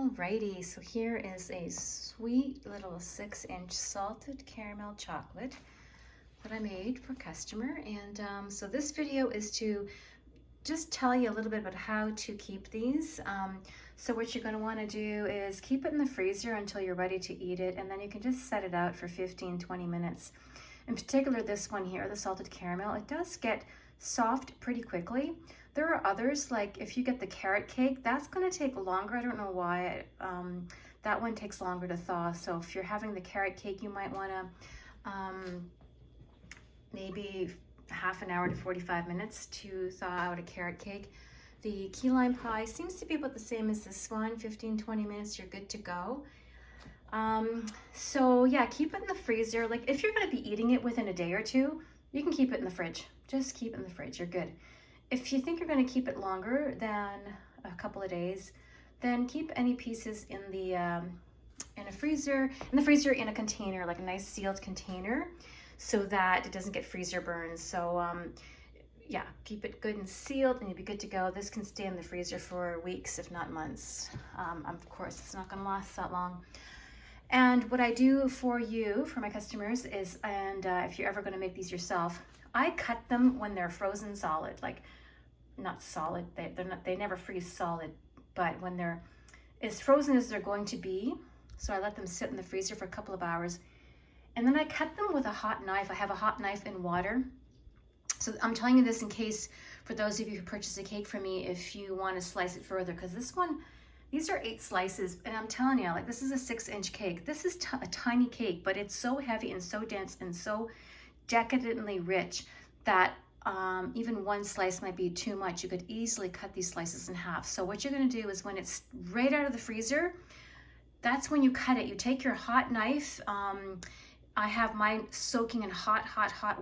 Alrighty, so here is a sweet little 6-inch salted caramel chocolate that I made for customer. And so this video is to just tell you a little bit about how to keep these. So what you're going to want to do is keep it in the freezer until you're ready to eat it, and then you can just set it out for 15-20 minutes. In particular, this one here, the salted caramel, it does get soft pretty quickly. There are others, like if you get the carrot cake, that's going to take longer. I don't know why. That one takes longer to thaw. So if you're having the carrot cake, you might want to maybe half an hour to 45 minutes to thaw out a carrot cake. The key lime pie seems to be about the same as this one. 15-20 minutes, you're good to go. So yeah, keep it in the freezer. Like if you're going to be eating it within a day or two, you can keep it in the fridge. Just keep it in the fridge, you're good. If you think you're going to keep it longer than a couple of days, then keep any pieces in the freezer in a container, like a nice sealed container, so that it doesn't get freezer burns. So yeah, keep it good and sealed and you'll be good to go. This can stay in the freezer for weeks, if not months. Of course, it's not going to last that long. And what I do for you, for my customers, is, if you're ever going to make these yourself, I cut them when they're frozen solid, like not solid, they never freeze solid, but when they're as frozen as they're going to be. So I let them sit in the freezer for a couple of hours, and then I cut them with a hot knife. I have a hot knife in water. So I'm telling you this in case for those of you who purchase a cake from me, if you want to slice it further, because this one, these are 8 slices, and I'm telling you, like, this is a 6-inch cake. This is a tiny cake, but it's so heavy and so dense and so decadently rich that even one slice might be too much. You could easily cut these slices in half. So what you're going to do is, when it's right out of the freezer, that's when you cut it. You take your hot knife. I have mine soaking in hot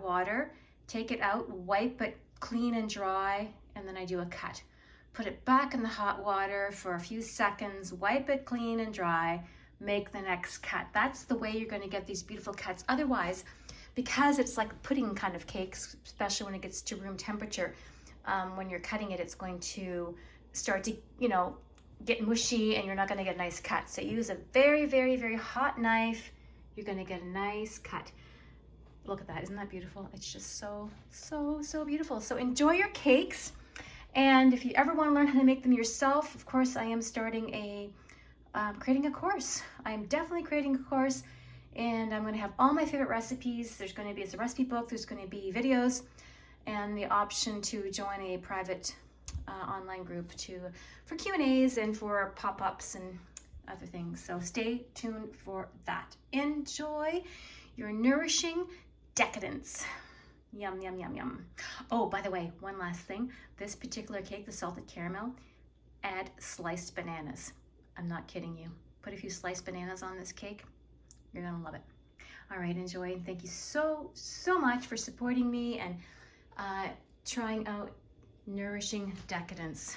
water. Take it out, wipe it clean and dry, and then I do a cut. Put it back in the hot water for a few seconds, wipe it clean and dry, make the next cut. That's the way you're going to get these beautiful cuts. Otherwise, because it's like pudding kind of cakes, especially when it gets to room temperature, when you're cutting it, it's going to start to, get mushy, and you're not going to get a nice cut. So use a very, very, very hot knife. You're going to get a nice cut. Look at that. Isn't that beautiful? It's just so, so, so beautiful. So enjoy your cakes. And if you ever want to learn how to make them yourself, of course, I am starting creating a course. I'm definitely creating a course, and I'm going to have all my favorite recipes. There's going to be, it's a recipe book, there's going to be videos, and the option to join a private online group for Q&As and for pop-ups and other things. So stay tuned for that. Enjoy your nourishing decadence. Yum, yum, yum, yum. Oh, by the way, one last thing. This particular cake, the salted caramel, add sliced bananas. I'm not kidding you. Put a few sliced bananas on this cake. You're gonna love it. All right, enjoy, and thank you so, so much for supporting me and trying out nourishing decadence.